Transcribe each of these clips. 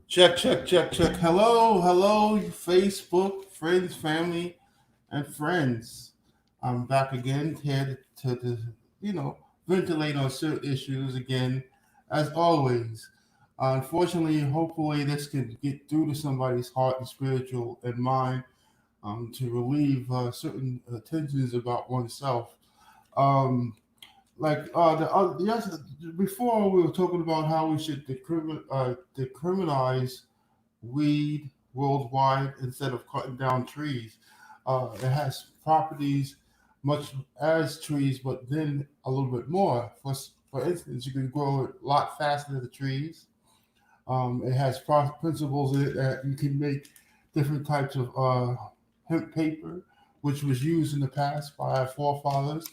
Check, check, check, check. Hello, hello, Facebook, friends, family, and friends. I'm back again here to ventilate on certain issues again, as always. Unfortunately, hopefully, this can get through to somebody's heart and spiritual and mind to relieve certain tensions about oneself. Um, yes, before we were talking about how we should decriminalize weed worldwide instead of cutting down trees. It has properties much as trees, but then a little bit more. For instance, you can grow it a lot faster than the trees. It has principles in it that you can make different types of hemp paper, which was used in the past by our forefathers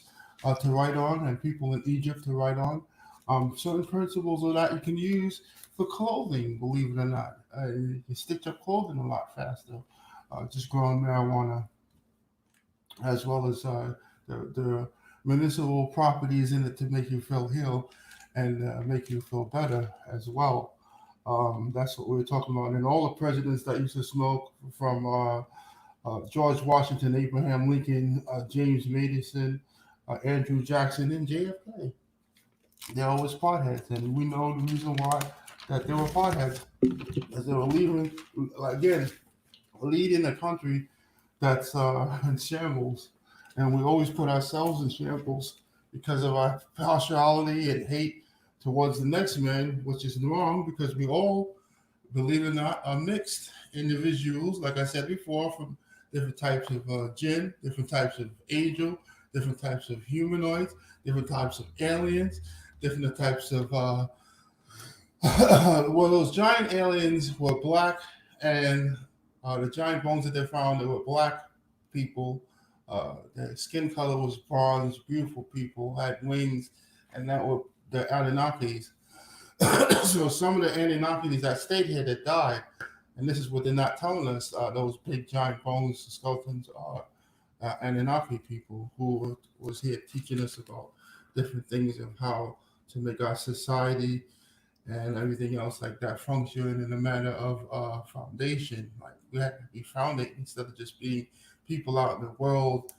to write on and people in Egypt to write on. Certain principles of that you can use for clothing, believe it or not. You can stitch up clothing a lot faster, just growing marijuana, as well as the municipal properties in it to make you feel healed and make you feel better as well. That's what we were talking about. And all the presidents that used to smoke, from George Washington, Abraham Lincoln, James Madison, Andrew Jackson, and JFK. They're always potheads, and we know the reason why that they were potheads, as they were leading, again, leading a country that's in shambles, and we always put ourselves in shambles because of our partiality and hate towards the next man, which is wrong because we all, believe it or not, are mixed individuals, like I said before, from different types of jinn, different types of angel, different types of humanoids, different types of aliens, different types of. Well, those giant aliens were black, and the giant bones that they found, they were black people. Their skin color was bronze, beautiful people, had wings, and that were the Anunnakis. So some of the Anunnakis that stayed here that died, and this is what they're not telling us. Those big giant bones, skeletons are Anunnaki people who was here teaching us about different things of how to make our society and everything else like that function in a manner of foundation. Like we have to be founded instead of just being people out in the world,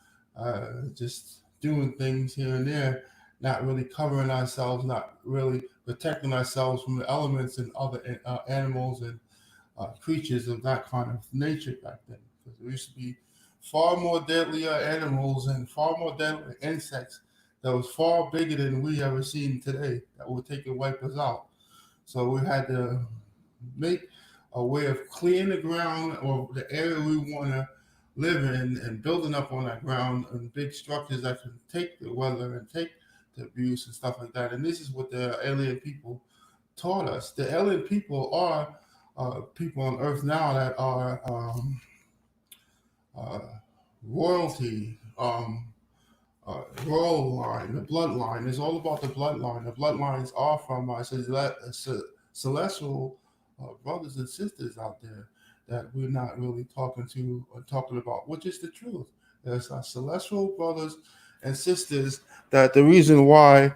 just doing things here and there, not really covering ourselves, not really protecting ourselves from the elements and other animals and creatures of that kind of nature back then. Because there used to be far more deadlier animals and far more deadly insects that was far bigger than we ever seen today that would take and wipe us out. So we had to make a way of clearing the ground or the area we want to live in and building up on that ground and big structures that can take the weather and take the abuse and stuff like that. And this is what the alien people taught us. The alien people are people on Earth now that are uh, royalty, royal line, the bloodline. It's all about the bloodline. The bloodlines are from celestial brothers and sisters out there that we're not really talking to or talking about, which is the truth. There's our celestial brothers and sisters that the reason why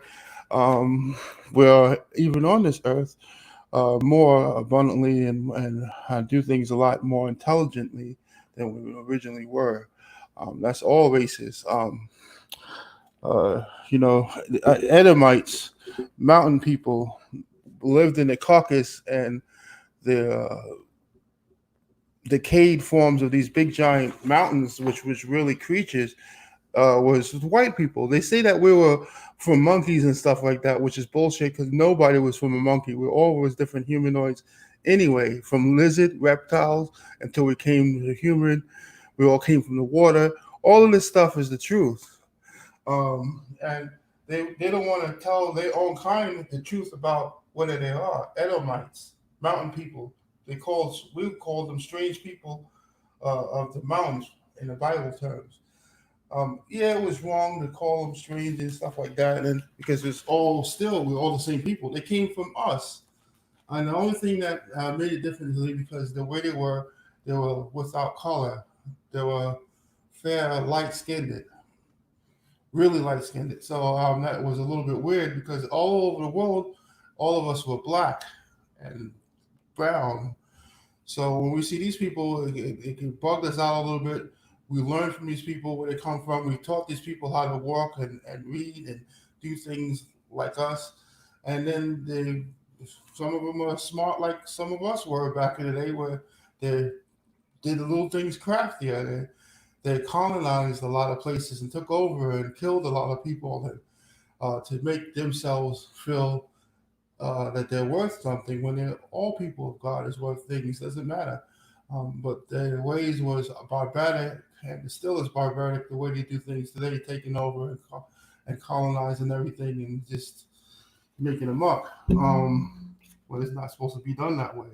we're even on this earth more abundantly and do things a lot more intelligently than we originally were. That's all races. Uh, Edomites, mountain people, lived in the Caucasus, and the decayed forms of these big giant mountains, which was really creatures, was white people. They say that we were from monkeys and stuff like that, which is bullshit because nobody was from a monkey. We all was different humanoids anyway, from lizard, reptiles, until we came to human. We all came from the water. All of this stuff is the truth. And they don't want to tell their own kind the truth about what they are. Edomites, mountain people. We call them strange people of the mountains in the Bible terms. Yeah, it was wrong to call them strange and stuff like that, and because it's all still we're all the same people. They came from us, and the only thing that made it different is because the way they were without color. They were fair, light skinned, really light skinned. So that was a little bit weird because all over the world, all of us were black, and brown. So when we see these people, it can bug us out a little bit. We learn from these people where they come from. We taught these people how to walk and read and do things like us. And then some of them are smart like some of us were back in the day where they did the little things craftier. They colonized a lot of places and took over and killed a lot of people to make themselves feel that they're worth something when all people of God is worth things. Doesn't matter. But their ways was barbaric, and it still is barbaric the way they do things today, taking over and colonizing everything and just making them up. Well, it's not supposed to be done that way.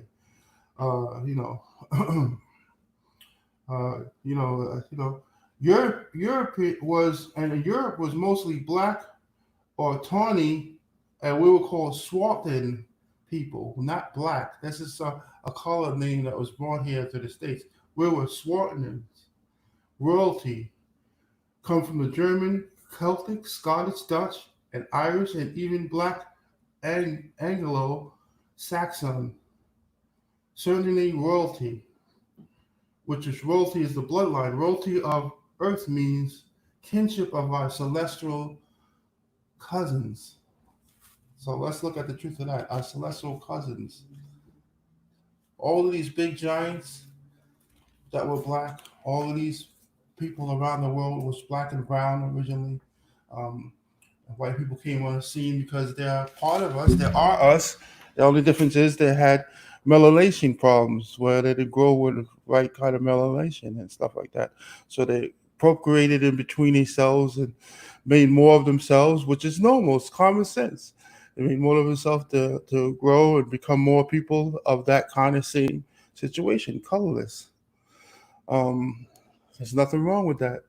You know, Europe was, and Europe was mostly black or tawny, and we were called Swartan people, not black. This is a color name that was brought here to the States. We were Swartans. Royalty come from the German, Celtic, Scottish, Dutch, and Irish, and even black Anglo-Saxon. Certainly royalty, which is royalty is the bloodline. Royalty of earth means kinship of our celestial cousins. So let's look at the truth of that. Our celestial cousins. All of these big giants that were black, all of these people around the world was black and brown originally. Um, White people came on the scene because they're part of us. They are us. The only difference is they had melanation problems where they didn't grow with the right kind of melanation and stuff like that. So they procreated in between themselves and made more of themselves, which is normal. It's common sense. They made more of themselves to grow and become more people of that kind of same situation, colorless. Um, there's nothing wrong with that.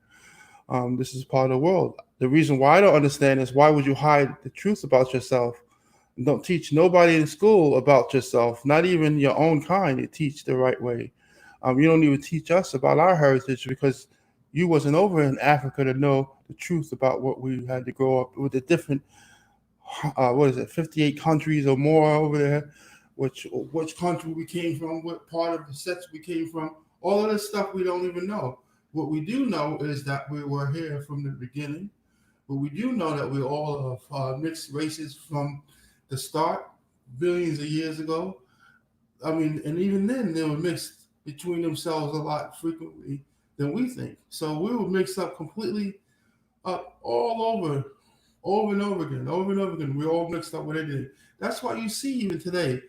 This is part of the world. The reason why I don't understand is why would you hide the truth about yourself? Don't teach nobody in school about yourself, not even your own kind. You teach the right way. You don't even teach us about our heritage because you wasn't over in Africa to know the truth about what we had to grow up with the different, what is it, 58 countries or more over there, which country we came from, what part of the sets we came from, all of this stuff we don't even know. What we do know is that we were here from the beginning, but we do know that we're all of mixed races from the start, billions of years ago. I mean, and even then, they were mixed between themselves a lot frequently than we think. So we were mixed up completely up all over and over again, over and over again. We're all mixed up with everything. That's why you see even today,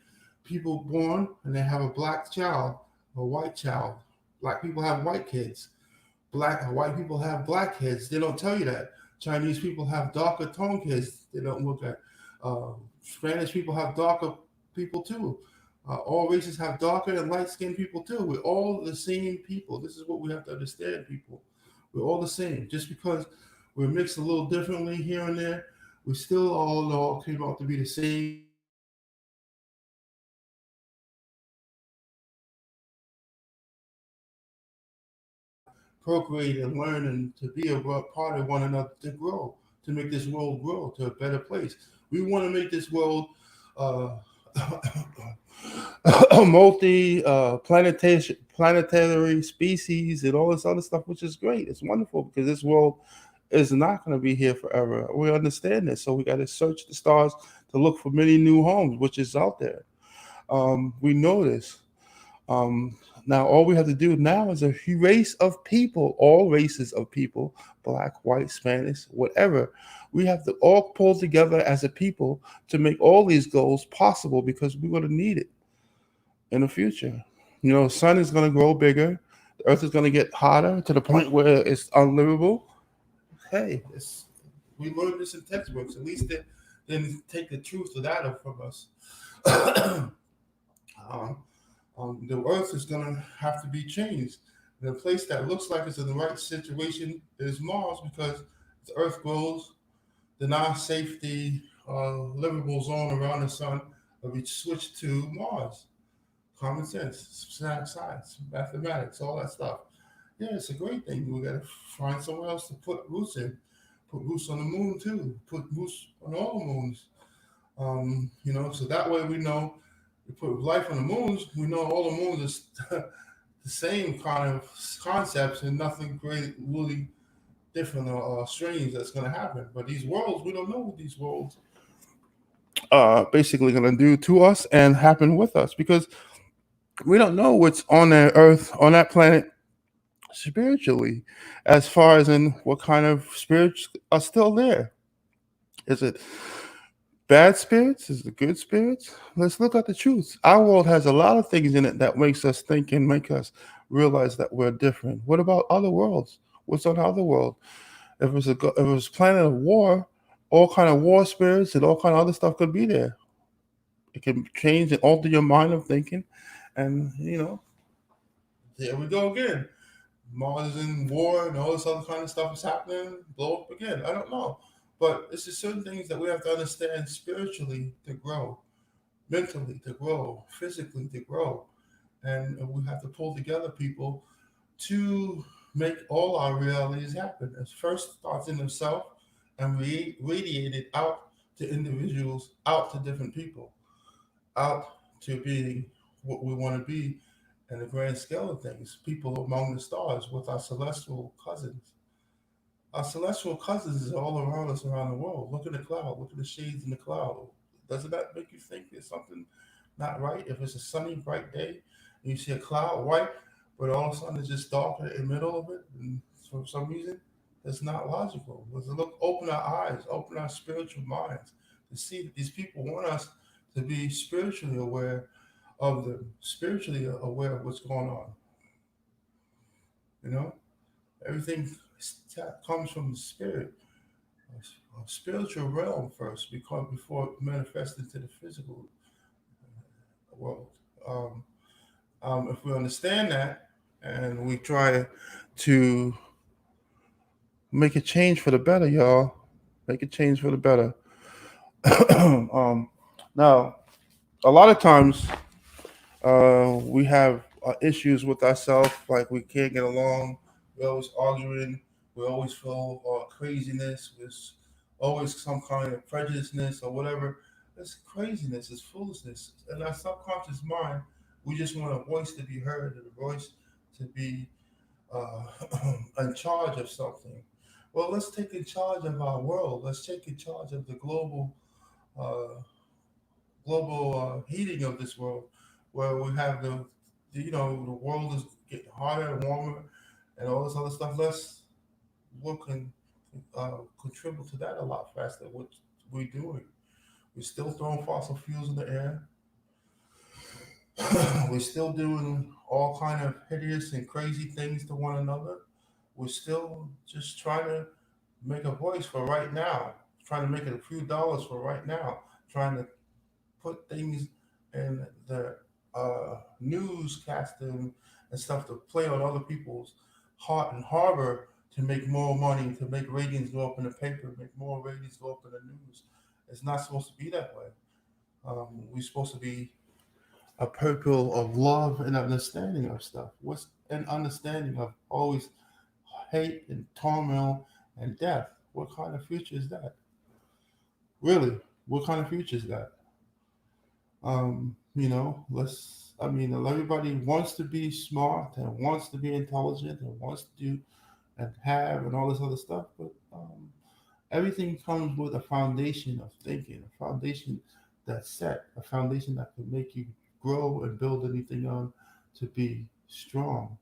people born and they have a black child, a white child. Black people have white kids. White people have black kids. They don't tell you that. Chinese people have darker tone kids. They don't look at. Spanish people have darker people too. All races have darker and light skinned people too. We're all the same people. This is what we have to understand, people. We're all the same. Just because we're mixed a little differently here and there, we still all came out to be the same. Procreate and learn and to be a part of one another to grow, to make this world grow to a better place. We want to make this world uh, multi planetary species and all this other stuff, which is great. It's wonderful because this world is not going to be here forever. We understand this, so we got to search the stars to look for many new homes, which is out there. We know this. Um, Now, all we have to do now is a race of people, all races of people, black, white, Spanish, whatever. We have to all pull together as a people to make all these goals possible because we're going to need it in the future. You know, sun is going to grow bigger. The earth is going to get hotter to the point where it's unlivable. Hey, we learned this in textbooks. At least they didn't take the truth of that from us. um, the earth is going to have to be changed. The place that looks like it's in the right situation is Mars because the earth grows, the non-safety livable zone around the sun will be switched to Mars. Common sense, science, mathematics, all that stuff. Yeah, it's a great thing. We got to find somewhere else to put roots in. Put roots on the moon too. Put roots on all the moons. So that way we know We put life on the moons. We know all the moons is the same kind of concepts and nothing great, really different or strange that's going to happen. But these worlds, we don't know what these worlds are basically going to do to us and happen with us because we don't know what's on that earth, on that planet spiritually, as far as in what kind of spirits are still there. Is it bad spirits? Is it good spirits? Let's look at the truth. Our world has a lot of things in it that makes us think and make us realize that we're different. What about other worlds? What's on the other world? If it was a planet of war, all kind of war spirits and all kind of other stuff could be there. It can change and alter your mind of thinking, and there we go again. Mars is in war and all this other kind of stuff is happening. Blow up again. I don't know, but it's just certain things that we have to understand spiritually to grow, mentally to grow, physically to grow, and we have to pull together people to make all our realities happen. It first starts in themselves and radiate it out to individuals, out to different people, out to being what we want to be in the grand scale of things. People among the stars with our celestial cousins. Our celestial cousins is all around us around the world. Look at the cloud. Look at the shades in the cloud. Doesn't that make you think there's something not right? If it's a sunny, bright day and you see a cloud white, but all of a sudden it's just dark in the middle of it, and for some reason, that's not logical. Let's look, open our eyes, open our spiritual minds to see that these people want us to be spiritually aware of them, spiritually aware of what's going on. You know, everything comes from the spirit, a spiritual realm first, because before it manifests into the physical world. Um, if we understand that and we try to make a change for the better, y'all, make a change for the better. um, Now, a lot of times we have issues with ourselves, like we can't get along. We're always arguing. We always feel craziness. There's always some kind of prejudiceness or whatever. It's craziness. It's foolishness. In our subconscious mind, we just want a voice to be heard and a voice to be uh, in charge of something. Well, let's take in charge of our world. Let's take in charge of the uh, global heating of this world, where we have the world is getting hotter and warmer, and all this other stuff. Let's look and contribute to that a lot faster. What we're doing, we're still throwing fossil fuels in the air. We're still doing all kind of hideous and crazy things to one another. We're still just trying to make a voice for right now, trying to make it a few dollars for right now, trying to put things in the newscasting and stuff to play on other people's heart and harbor to make more money, to make ratings go up in the paper, make more ratings go up in the news. It's not supposed to be that way. We're supposed to be a people of love and understanding of stuff. What's an understanding of always hate and turmoil and death? What kind of future is that? Really? What kind of future is that? Let's, I mean, everybody wants to be smart and wants to be intelligent and wants to do and have and all this other stuff, but everything comes with a foundation of thinking, a foundation that's set, a foundation that can make you grow and build anything on to be strong.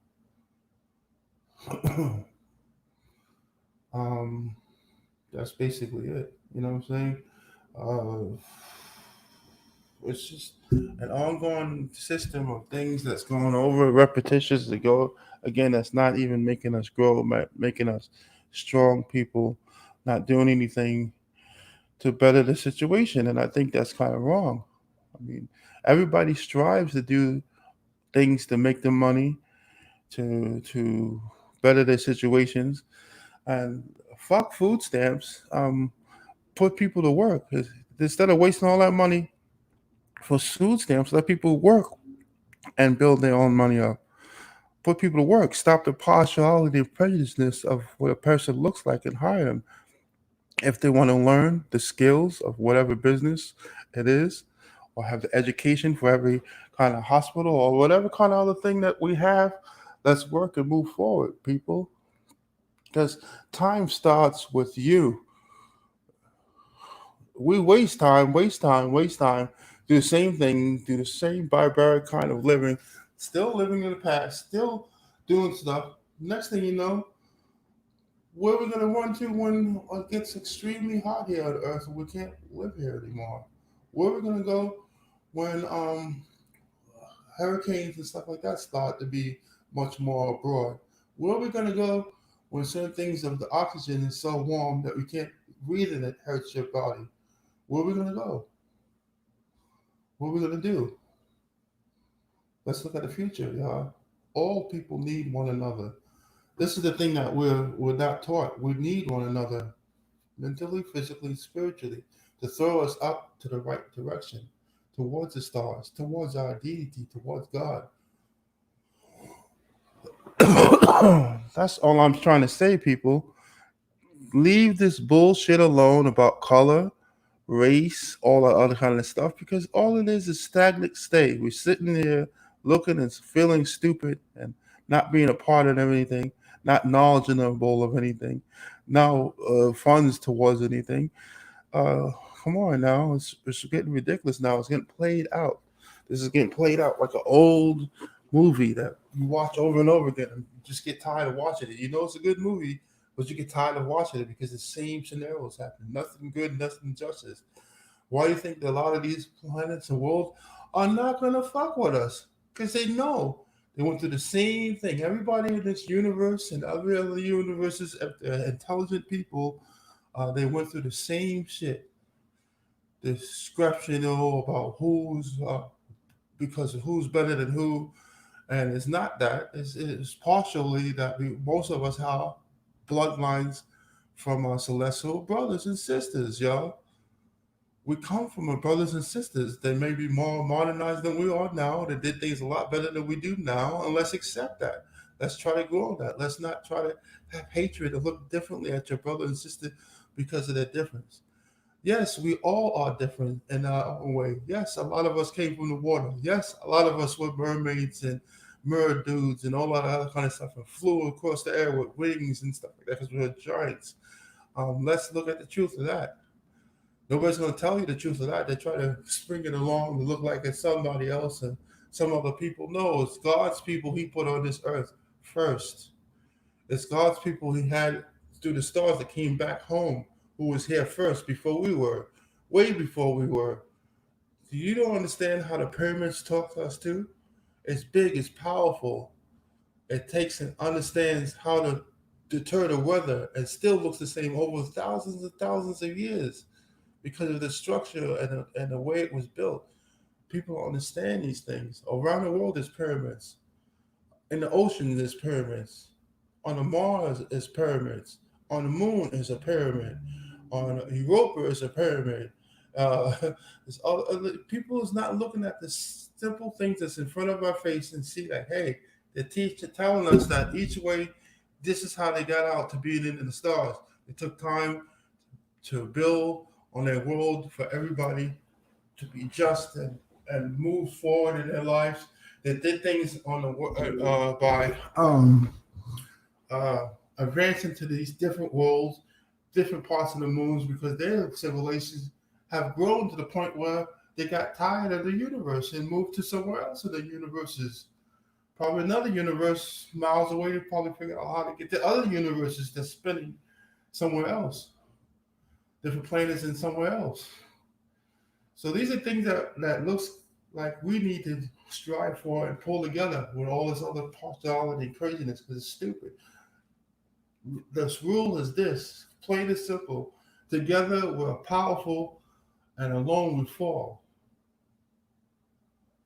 um, that's basically it. You know what I'm saying? Uh, it's just an ongoing system of things that's going over repetitious to go again. That's not even making us grow, making us strong people, not doing anything to better the situation. And I think that's kind of wrong. I mean, everybody strives to do things to make them money, to better their situations, and fuck food stamps. Put people to work. Instead of wasting all that money for food stamps, let people work and build their own money up. Put people to work. Stop the partiality and prejudiceness of what a person looks like and hire them. If they want to learn the skills of whatever business it is, or have the education for every kind of hospital or whatever kind of other thing that we have. Let's work and move forward, people. Because time starts with you. We waste time, waste time, waste time, do the same thing, do the same barbaric kind of living, still living in the past, still doing stuff. Next thing you know, where are we going to run to when it gets extremely hot here on Earth and we can't live here anymore? Where are we going to go when hurricanes and stuff like that start to be much more abroad? Where are we going to go when certain things of the oxygen is so warm that we can't breathe and it hurts your body? Where are we going to go? What are we going to do? Let's look at the future, y'all. All people need one another. This is the thing that we're not taught. We need one another mentally, physically, spiritually to throw us up to the right direction, towards the stars, towards our deity, towards God. That's all I'm trying to say, people. Leave this bullshit alone about color, race, all that other kind of stuff, because all it is stagnant state. We're sitting there looking and feeling stupid and not being a part of anything, not knowledgeable of anything, no funds towards anything. Uh, Come on now, it's getting ridiculous now. It's getting played out. This is getting played out like an old movie that you watch over and over again and you just get tired of watching it. You know it's a good movie, but you get tired of watching it because the same scenarios happen. Nothing good, nothing justice. Why do you think that a lot of these planets and worlds are not going to fuck with us? Because they know they went through the same thing. Everybody in this universe and other universes, intelligent people, they went through the same shit. Description about who's because of who's better than who, and it's not that. It's partially that most of us have bloodlines from our celestial brothers and sisters, y'all. We come from our brothers and sisters. They may be more modernized than we are now. They did things a lot better than we do now, and let's accept that. Let's try to grow on that. Let's not try to have hatred or look differently at your brother and sister because of their difference. Yes, we all are different in our own way. Yes, a lot of us came from the water. Yes, a lot of us were mermaids and mer dudes and all that other kind of stuff and flew across the air with wings and stuff like that because we were giants. Let's look at the truth of that. Nobody's going to tell you the truth of that. They try to spring it along to look like it's somebody else and some other people. No, it's God's people He put on this earth first. It's God's people He had through the stars that came back home, who was here first before we were, way before we were. You don't understand how the pyramids talk to us too? It's big, it's powerful. It takes and understands how to deter the weather and still looks the same over thousands and thousands of years because of the structure and the way it was built. People don't understand these things. Around the world, there's pyramids. In the ocean, there's pyramids. On the Mars, is pyramids. On the moon, is a pyramid. On Europa, is a pyramid. Uh, people is not looking at the simple things that's in front of our face and see that, hey, the teacher telling us that each way, this is how they got out to being in the stars. It took time to build on their world for everybody to be just and move forward in their lives. They did things on the by uh, advancing to these different worlds, different parts of the moons, because their civilizations have grown to the point where they got tired of the universe and moved to somewhere else in the universes. Probably another universe miles away to probably figure out how to get to other universes that's spinning somewhere else, different planets and somewhere else. So these are things that looks like we need to strive for and pull together with all this other partiality and craziness because it's stupid. This rule is this, plain and simple. Together we're powerful and alone we fall.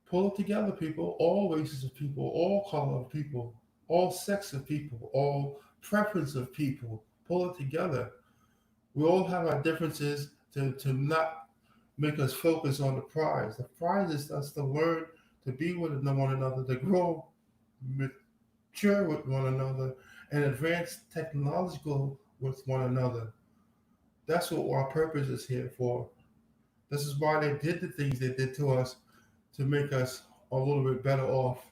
Pull it together, people. All races of people, all color of people, all sex of people, all preference of people. Pull it together. We all have our differences to not make us focus on the prize. The prize is us to learn to be with one another, to grow, mature with one another, and advance technological with one another. That's what our purpose is here for. This is why they did the things they did to us to make us a little bit better off.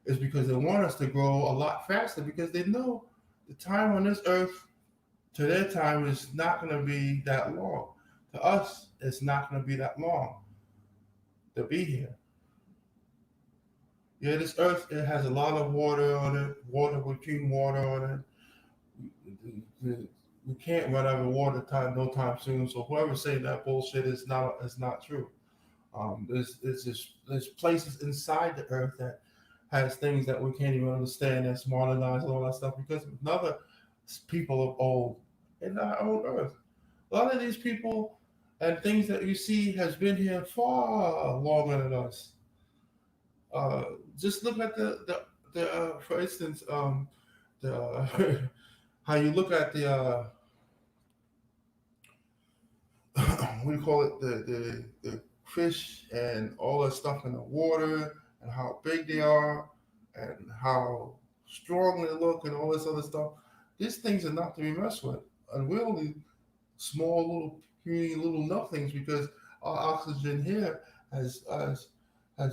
Is because they want us to grow a lot faster because they know the time on this earth to their time is not going to be that long. To us, it's not going to be that long to be here. Yeah, this earth it has a lot of water on it. Water, we drink water on it. We can't run out of water time no time soon. So whoever's saying that bullshit is not true. There's places inside the earth that has things that we can't even understand that's modernized and all that stuff because of another people of old in our own earth. A lot of these people and things that you see has been here far longer than us. Uh, just look at the for instance, the how you look at the what do you call it the fish and all that stuff in the water and how big they are and how strong they look and all this other stuff. These things are not to be messed with, and we're only small little puny little nothings because our oxygen here has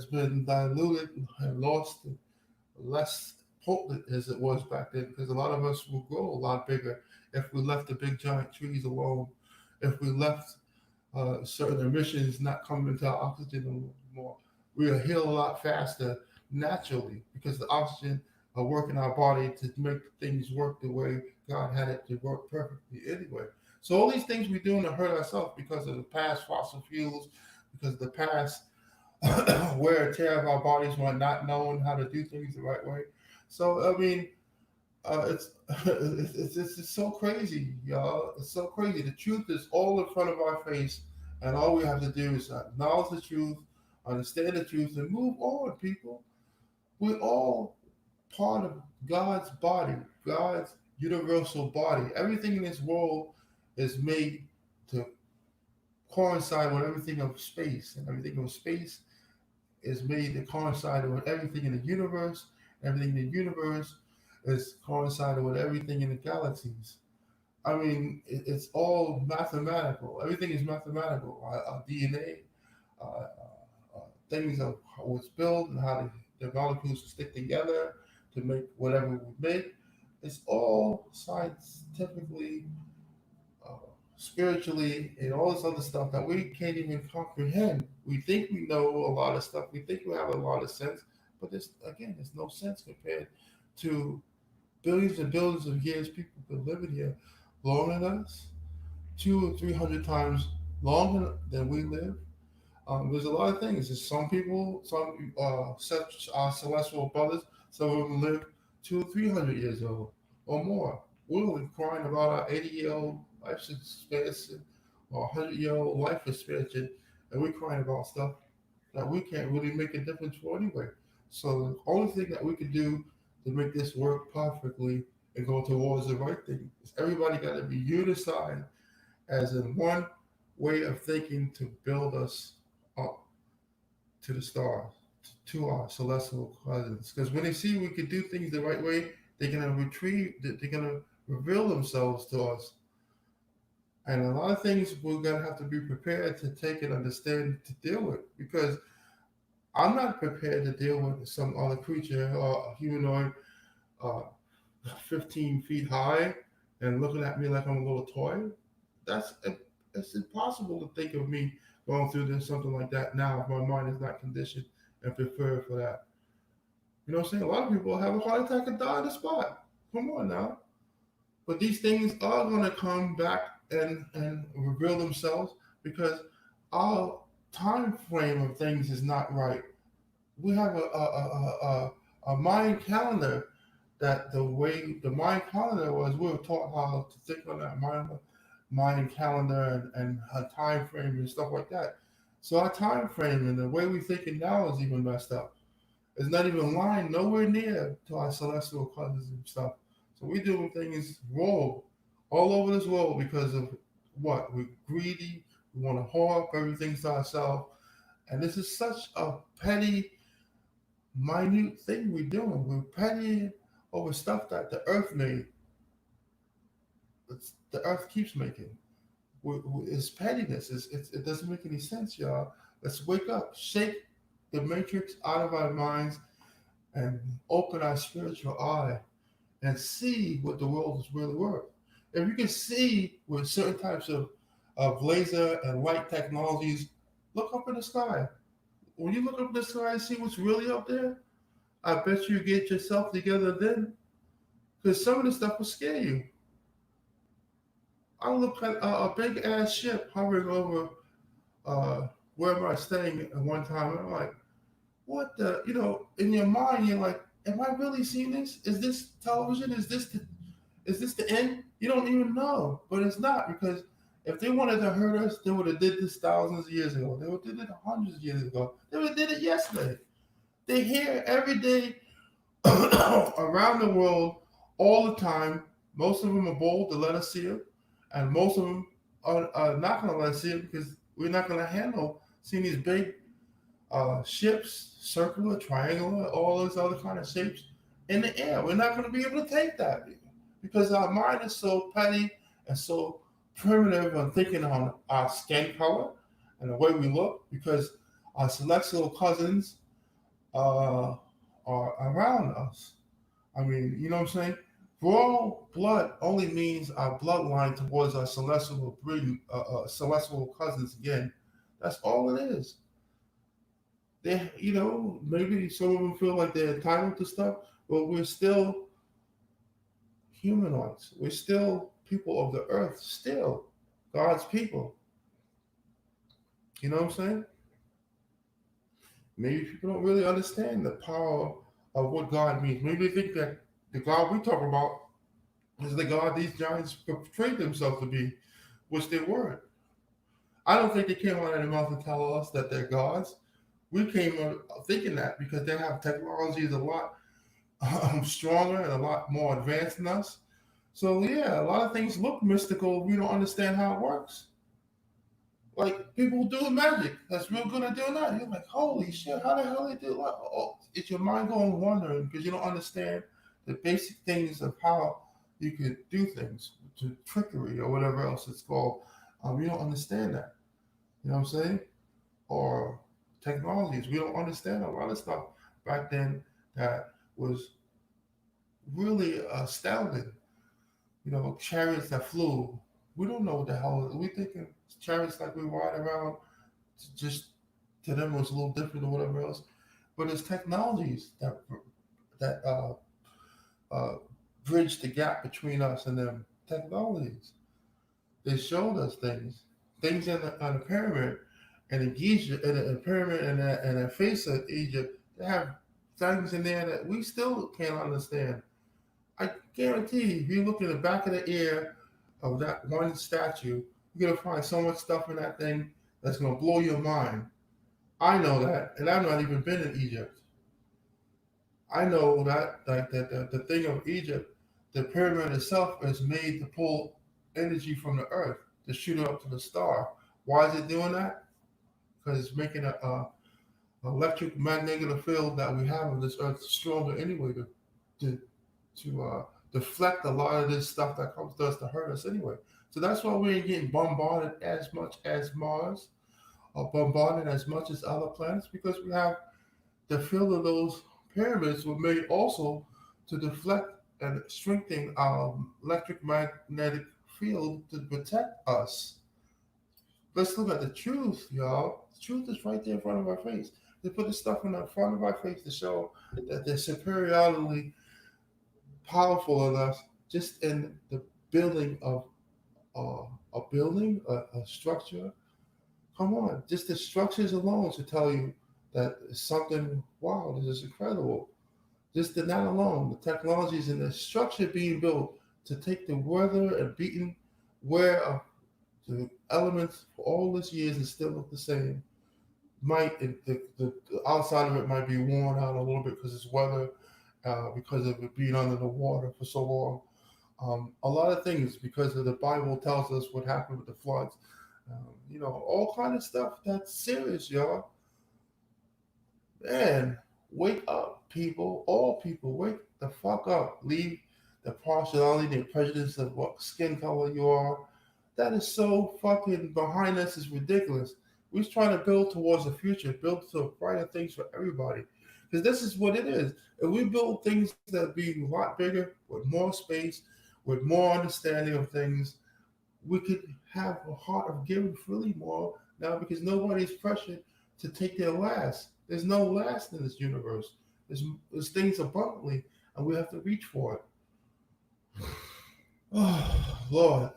been diluted and lost less potent as it was back then because a lot of us will grow a lot bigger if we left the big giant trees alone, if we left certain emissions not coming into our oxygen anymore. We'll heal a lot faster naturally because the oxygen will work in our body to make things work the way God had it to work perfectly anyway. So all these things we're doing to hurt ourselves because of the past fossil fuels, because of the past wear and tear of our bodies by not knowing how to do things the right way. So I mean, it's it's just so crazy, y'all. It's so crazy. The truth is all in front of our face, and all we have to do is acknowledge the truth, understand the truth, and move on, people. We're all part of God's body, God's universal body. Everything in this world is made to coincide with everything of space, and everything of space is made to coincide with everything in the universe. Everything in the universe is coinciding with everything in the galaxies. I mean, it's all mathematical. Everything is mathematical. Our DNA, things of how it's built and how the molecules stick together to make whatever we make. It's all scientifically, uh, spiritually, and all this other stuff that we can't even comprehend. We think we know a lot of stuff. We think we have a lot of sense, but there's no sense compared to billions and billions of years people have been living here longer than us, 200 or 300 times longer than we live. There's a lot of things. There's some people, some such our celestial brothers, some of them live 200 or 300 years old or more. We're only crying about our 80-year-old life expansion or 100-year-old life expansion, and we're crying about stuff that we can't really make a difference for anyway. So the only thing that we can do to make this work perfectly and go towards the right thing is everybody got to be unified as in one way of thinking to build us up to the stars, to our celestial cousins. Because when they see we can do things the right way, they're gonna they're gonna reveal themselves to us. And a lot of things we're gonna have to be prepared to take and understand to deal with. Because I'm not prepared to deal with some other creature or humanoid, uh, 15 feet high and looking at me like I'm a little toy. That's it's impossible to think of me going through this something like that now if my mind is not conditioned and prepared for that. You know what I'm saying? A lot of people have a heart attack and die on the spot. Come on now. But these things are going to come back and reveal themselves because our time frame of things is not right. We have a Mayan calendar that the way the Mayan calendar was, we were taught how to think on that Mayan calendar and her time frame and stuff like that. So our time frame and the way we thinking now is even messed up. It's not even aligned nowhere near to our celestial cousins and stuff. So we doing things wrong all over this world because of what? We're greedy. We want to hoard up everything to ourselves. And this is such a petty, minute thing we're doing. We're petty over stuff that the earth made. The earth keeps making. It's pettiness. It doesn't make any sense, y'all. Let's wake up, shake the matrix out of our minds, and open our spiritual eye and see what the world is really worth. If you can see with certain types of laser and light technologies, look up in the sky. When you look up in the sky and see what's really up there, I bet you get yourself together then, because some of the stuff will scare you. I looked at a big ass ship hovering over uh, wherever I was staying at one time, and I'm like, what the, in your mind, you're like, am I really seeing this? Is this television? Is this the end? You don't even know, but it's not, because if they wanted to hurt us, they would have did this thousands of years ago. They would have did it hundreds of years ago. They would have did it yesterday. They hear every day around the world all the time. Most of them are bold to let us see it, and most of them are not going to let us see it because we're not going to handle seeing these big ships, circular, triangular, all those other kind of shapes in the air. We're not going to be able to take that because our mind is so petty and so primitive on thinking on our skin color and the way we look, because our celestial cousins uh, are around us. I mean, you know what I'm saying? Royal blood only means our bloodline towards our celestial celestial cousins again. That's all it is. They, maybe some of them feel like they're entitled to stuff, but we're still humanoids. We're still people of the earth, still God's people. You know what I'm saying? Maybe people don't really understand the power of what God means. Maybe they think that the God we talk about is the God these giants portrayed themselves to be, which they weren't. I don't think they came out of their mouth and tell us that they're gods. We came up thinking that because they have technologies a lot stronger and a lot more advanced than us. So yeah, a lot of things look mystical. We don't understand how it works. Like people do magic that's real good at doing that. You're like, holy shit, how the hell they do it? Oh, it's your mind going wandering because you don't understand the basic things of how you could do things, to trickery or whatever else it's called. You don't understand that. You know what I'm saying? Or technologies. We don't understand a lot of stuff back then that was really astounding. Chariots that flew. We don't know what the hell. We thinking chariots like we ride around. Just to them was a little different or whatever else. But it's technologies that uh, bridge the gap between us and them. Technologies. They showed us things on the pyramid and in Giza, in the pyramid and the face of Egypt. They have things in there that we still can't understand. I guarantee you, if you look in the back of the ear of that one statue, you're gonna find so much stuff in that thing that's gonna blow your mind. I know that, and I've not even been in Egypt. I know that like the thing of Egypt, the pyramid itself is made to pull energy from the earth to shoot it up to the star. Why is it doing that? Because it's making a electric magnetic field that we have on this earth stronger anyway to deflect a lot of this stuff that comes to us to hurt us anyway. So that's why we ain't getting bombarded as much as Mars or bombarded as much as other planets, because we have the field of those pyramids were made also to deflect and strengthen our electric magnetic field to protect us. Let's look at the truth, y'all. The truth is right there in front of our face. They put this stuff in the front of our face to show that they're superiorly powerful on us just in the building of a building, a structure. Come on, just the structures alone should tell you that it's something wow, this is incredible. Just that alone, the technologies and the structure being built to take the weather and beaten wear of the elements for all these years and still look the same. The outside of it might be worn out a little bit because it's weather, because of it being under the water for so long. A lot of things because of the Bible tells us what happened with the floods. All kind of stuff that's serious, y'all. Man, wake up, people. All people, wake the fuck up. Leave the partiality, the prejudice of what skin color you are. That is so fucking behind us is ridiculous. We're trying to build towards the future, build to brighter things for everybody. Because this is what it is. If we build things that be a lot bigger, with more space, with more understanding of things, we could have a heart of giving freely more now because nobody's pressured to take their last. There's no last in this universe. There's things abundantly, and we have to reach for it. Oh, Lord,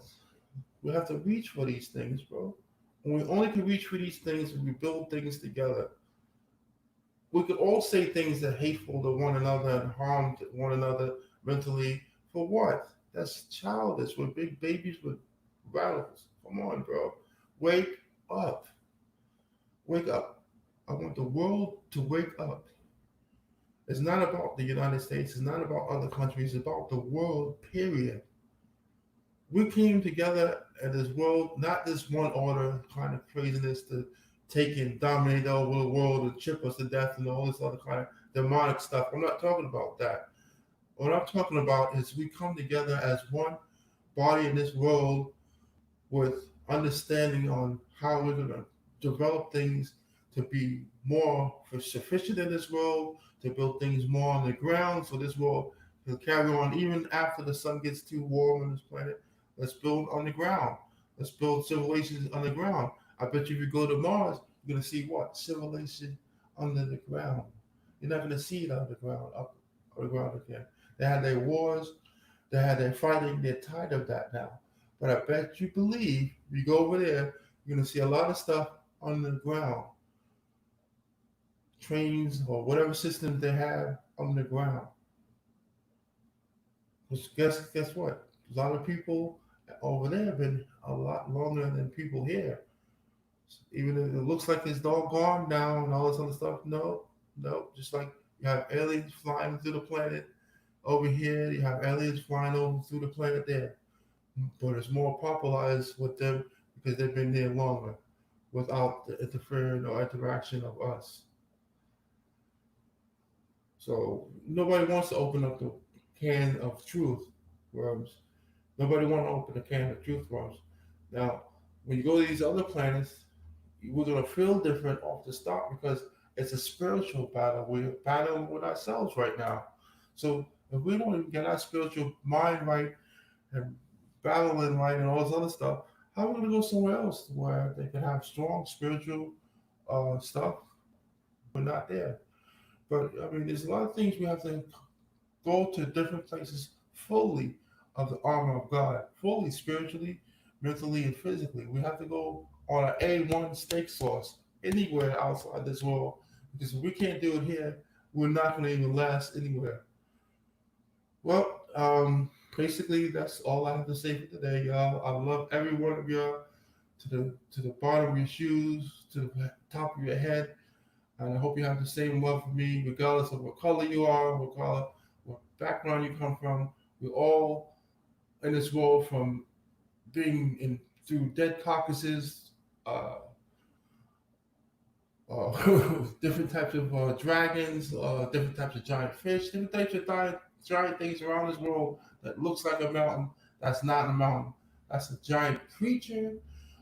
we have to reach for these things, bro. And we only can reach for these things when we build things together. We could all say things that are hateful to one another and harm to one another mentally. For what? That's childish. We're big babies with rattles. Come on, bro. Wake up. Wake up. I want the world to wake up. It's not about the United States. It's not about other countries. It's about the world, period. We came together in this world, not this one order kind of craziness to take and dominate over the world and chip us to death and all this other kind of demonic stuff. I'm not talking about that. What I'm talking about is we come together as one body in this world with understanding on how we're going to develop things to be more for sufficient in this world, to build things more on the ground so this world can carry on even after the sun gets too warm on this planet. Let's build on the ground. Let's build civilizations on the ground. I bet you if you go to Mars, you're going to see what? Civilization under the ground. You're not going to see it underground, up on the ground again. They had their wars, they had their fighting, they're tired of that now. But I bet you believe if you go over there, you're gonna see a lot of stuff on the ground, trains or whatever systems they have on the ground. Because guess what? A lot of people over there have been a lot longer than people here. Even if it looks like it's all gone now and all this other stuff, no, no. Just like you have aliens flying through the planet over here, you have aliens flying over through the planet there. But it's more popularized with them because they've been there longer without the interfering or interaction of us. So nobody wants to open up the can of truth worms. Nobody want to open the can of truth worms. Now, when you go to these other planets, we're gonna feel different off the start because it's a spiritual battle. We're battling with ourselves right now. So if we don't even get our spiritual mind right and battling right and all this other stuff, how are we gonna go somewhere else where they can have strong spiritual stuff? We're not there. But I mean, there's a lot of things we have to go to different places fully of the armor of God, fully spiritually, mentally, and physically. We have to go on an A1 stake source anywhere outside this world because if we can't do it here, we're not going to even last anywhere. Well, basically, that's all I have to say for today, y'all. I love every one of y'all to the bottom of your shoes, to the top of your head. And I hope you have the same love for me, regardless of what color you are, what color, what background you come from. We're all in this world from being in through dead carcasses, uh, different types of dragons, different types of giant fish, different types of giant things around this world that looks like a mountain. That's not a mountain. That's a giant creature,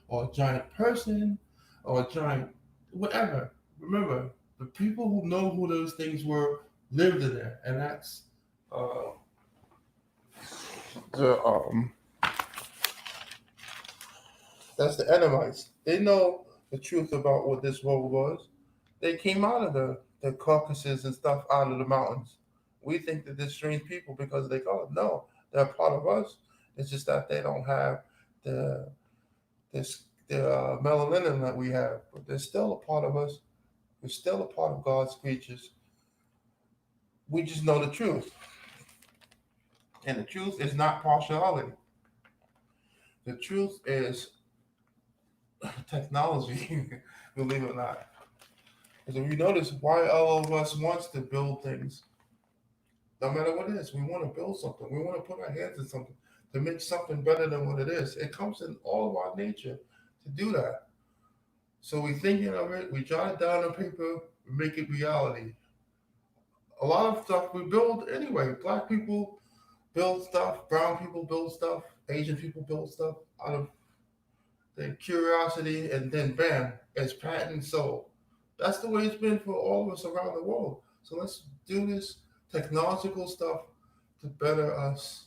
or a giant person, or a giant whatever. Remember, the people who know who those things were lived in there, and uh, the that's the Edomites. They know the truth about what this world was. They came out of the Caucasus and stuff out of the mountains. We think that they're strange people because they call it. No, they're part of us. It's just that they don't have the this the melanin that we have, but they're still a part of us. We're still a part of God's creatures. We just know the truth, and the truth is not partiality. The truth is technology. Believe it or not. Because if you notice, why all of us wants to build things, no matter what it is, we want to build something. We want to put our hands in something to make something better than what it is. It comes in all of our nature to do that. So we thinking of it, we jot it down on paper, we make it reality. A lot of stuff we build anyway. Black people build stuff, brown people build stuff, Asian people build stuff out of. then curiosity, and then bam, it's patent sold. That's the way it's been for all of us around the world. So let's do this technological stuff to better us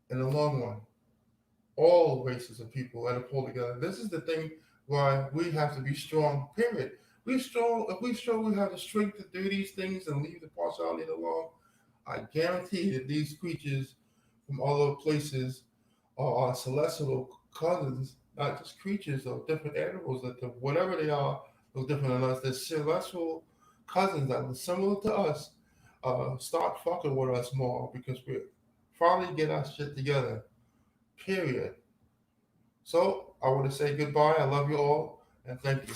in the long run. All races of people and to pull together. This is the thing why we have to be strong, period. We strong if we show we have the strength to do these things and leave the partiality alone, I guarantee that these creatures from all over places are our celestial cousins, not just creatures or different animals that whatever they are, those different than us, they're celestial cousins that are similar to us. Start fucking with us more because we finally get our shit together. Period. So I want to say goodbye. I love you all and thank you.